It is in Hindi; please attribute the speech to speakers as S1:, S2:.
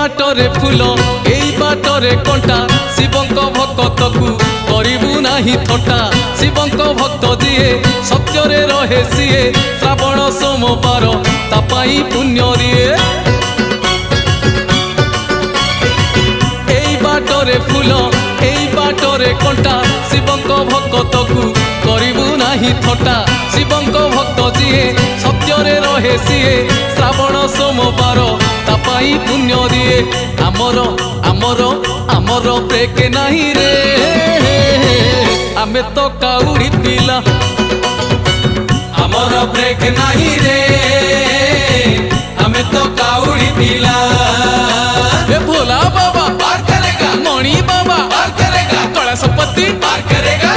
S1: बाटरे फूल एई बाटरे कंटा शिवंक भक्त को करिबु नाही थटा शिवंक भक्त दिए सत्य रे रहे सीए श्रावण सोमवार तापाई पुण्य दिए एई बाटरे फूल एई बाटरे कंटा शिवंक भक्त को करिबु नाही थटा शिवंक भक्त दिए सत्य रे रहे सीए श्रावण सोमवार तापाई पुण्य दिए आमर आमर आमर ब्रेक नहीं रे आमे तो काउड़ी पिला
S2: आमर ब्रेक नहीं रे हमें तो काउड़ी पिला
S1: ए भोला बाबा
S2: पार करेगा
S1: मणि बाबा
S2: पार करेगा
S1: कलशपति
S2: पार करेगा